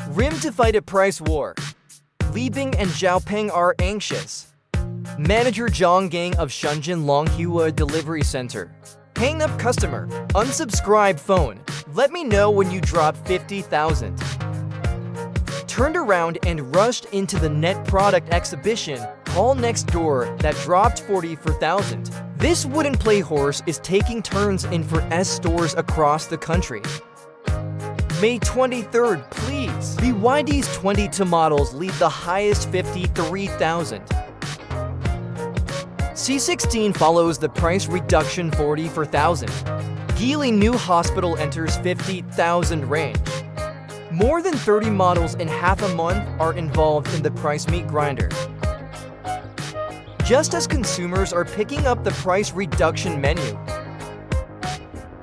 Rim to fight a price war. Li Bing and Xiaopeng are anxious. Manager Zhang Gang of Shenzhen Longhua Delivery Center. Hang up customer. Unsubscribe phone. Let me know when you drop 50,000. Turned around and rushed into the net product exhibition hall next door that dropped 44,000. This wooden play horse is taking turns in for S stores across the country. May 23rd, please. BYD's 22 models lead the highest 53,000. C16 follows the price reduction 44,000. Geely new hospital enters 50,000 range. More than 30 models in half a month are involved in the price meat grinder. Just as consumers are picking up the price reduction menu,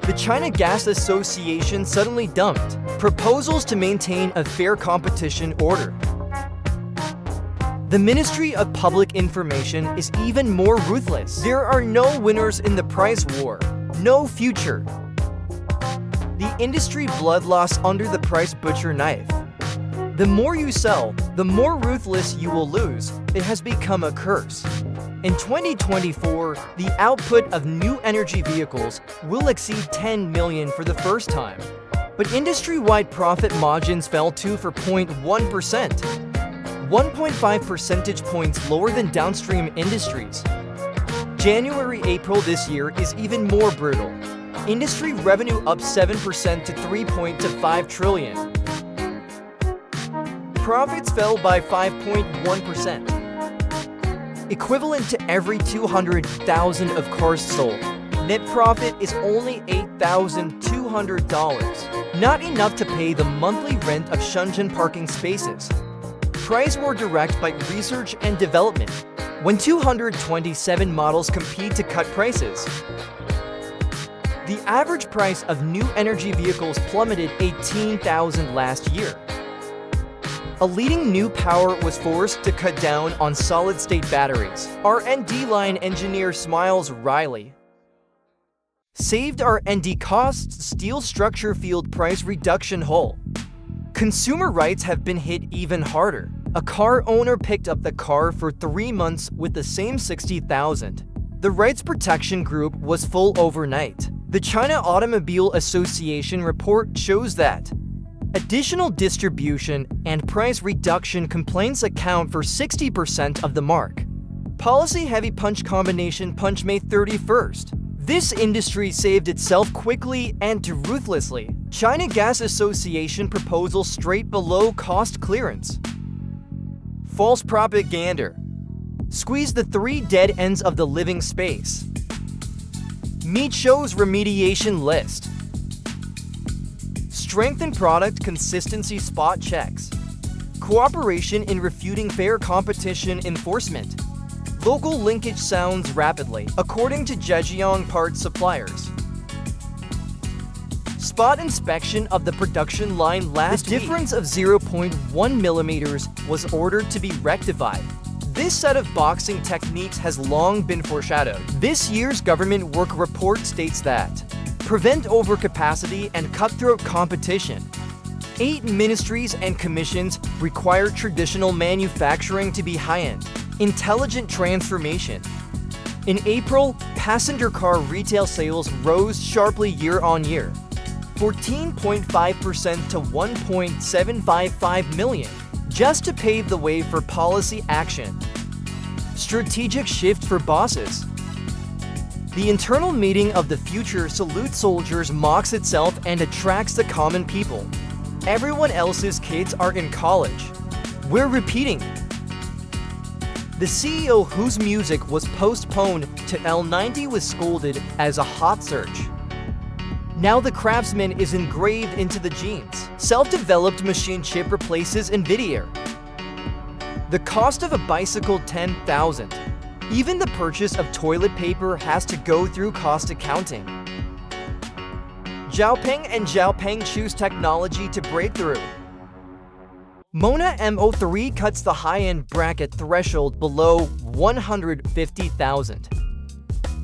the China Gas Association suddenly dumped proposals to maintain a fair competition order. The Ministry of Public Information is even more ruthless. There are no winners in the price war, no future. The industry blood loss under the price butcher knife. The more you sell, the more ruthless you will lose. It has become a curse. In 2024, the output of new energy vehicles will exceed 10 million for the first time. But industry-wide profit margins fell to 0.1%, 1.5 percentage points lower than downstream industries. January-April this year is even more brutal. Industry revenue up 7% to 3.5 trillion. Profits fell by 5.1%. Equivalent to every 200,000 of cars sold. Net profit is only $8,200. Not enough to pay the monthly rent of Shenzhen parking spaces. Price war direct by research and development. When 227 models compete to cut prices. The average price of new energy vehicles plummeted 18,000 last year. A leading new power was forced to cut down on solid-state batteries. R&D line engineer smiles wryly. Saved R&D costs, steel structure field price reduction hole. Consumer rights have been hit even harder. A car owner picked up the car for 3 months with the same 60,000. The rights protection group was full overnight. The China Automobile Association report shows that additional distribution and price reduction complaints account for 60% of the mark. Policy-heavy punch combination punch May 31st. This industry saved itself quickly and ruthlessly. China Gas Association proposal straight below cost clearance. False propaganda. Squeeze the 3 dead ends of the living space. Meet shows remediation list. Strengthen product consistency spot checks. Cooperation in refuting fair competition enforcement. Local linkage sounds rapidly, according to Zhejiang parts suppliers. Spot inspection of the production line last week. The difference of 0.1 millimeters was ordered to be rectified. This set of boxing techniques has long been foreshadowed. This year's government work report states that prevent overcapacity and cutthroat competition. 8 ministries and commissions require traditional manufacturing to be high-end. Intelligent transformation. In April, passenger car retail sales rose sharply year-on-year, 14.5% to 1.755 million, just to pave the way for policy action. Strategic shift for bosses. The internal meeting of the future salute soldiers mocks itself and attracts the common people. Everyone else's kids are in college. We're repeating. The CEO whose music was postponed to L90 was scolded as a hot search. Now the craftsman is engraved into the genes. Self-developed machine chip replaces NVIDIA. The cost of a bicycle 10,000. Even the purchase of toilet paper has to go through cost accounting. Xiaopeng and Xiaopeng choose technology to break through. Mona M03 cuts the high-end bracket threshold below 150,000.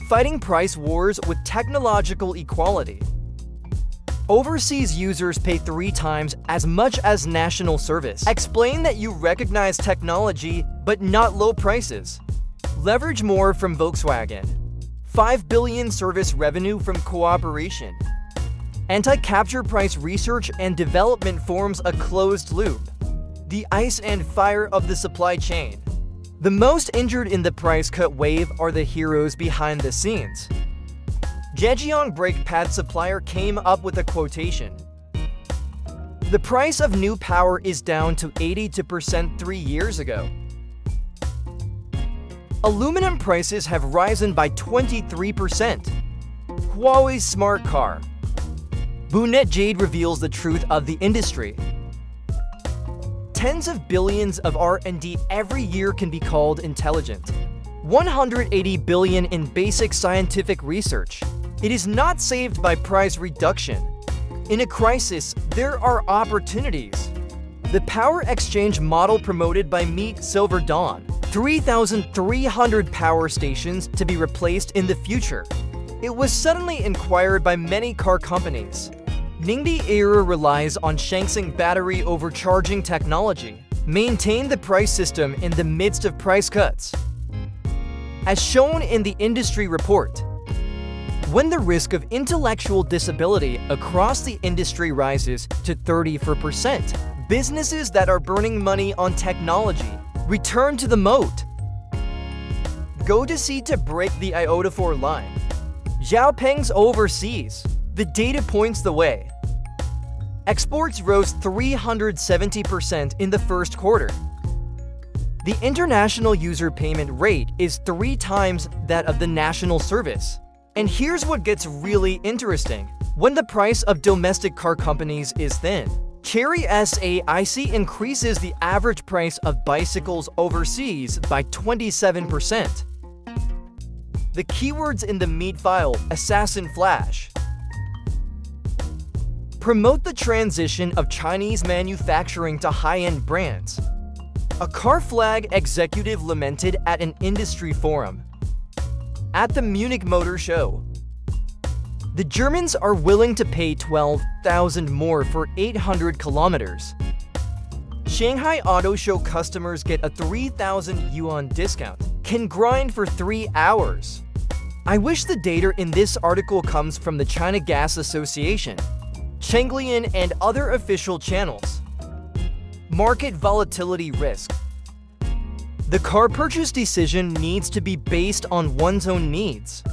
Fighting price wars with technological equality. Overseas users pay 3 times as much as national service. Explain that you recognize technology, but not low prices. Leverage more from Volkswagen. 5 billion service revenue from cooperation. Anti-capture price research and development forms a closed loop. The ice and fire of the supply chain. The most injured in the price cut wave are the heroes behind the scenes. Zhejiang brake pad supplier came up with a quotation. The price of new power is down to 82% 3 years ago. Aluminum prices have risen by 23%. Huawei's smart car. Boonet Jade reveals the truth of the industry. Tens of billions of R&D every year can be called intelligent. 180 billion in basic scientific research. It is not saved by price reduction. In a crisis, there are opportunities. The power exchange model promoted by Meet Silver Dawn. 3,300 power stations to be replaced in the future. It was suddenly inquired by many car companies. Ningde era relies on Shaanxi battery overcharging technology. Maintain the price system in the midst of price cuts. As shown in the industry report, when the risk of intellectual disability across the industry rises to 34%, businesses that are burning money on technology return to the moat. Go to see to break the Automotive line. Xiaopeng's overseas. The data points the way. Exports rose 370% in the first quarter. The international user payment rate is 3 times that of the national service. And here's what gets really interesting. When the price of domestic car companies is thin, Chery SAIC increases the average price of bicycles overseas by 27%. The keywords in the meat file: Assassin Flash. Promote the transition of Chinese manufacturing to high-end brands. A car flag executive lamented at an industry forum. At the Munich Motor Show, the Germans are willing to pay 12,000 more for 800 kilometers. Shanghai Auto Show customers get a 3,000 yuan discount. Can grind for 3 hours. I wish the data in this article comes from the China Gas Association, Chenglian, and other official channels. Market volatility risk. The car purchase decision needs to be based on one's own needs.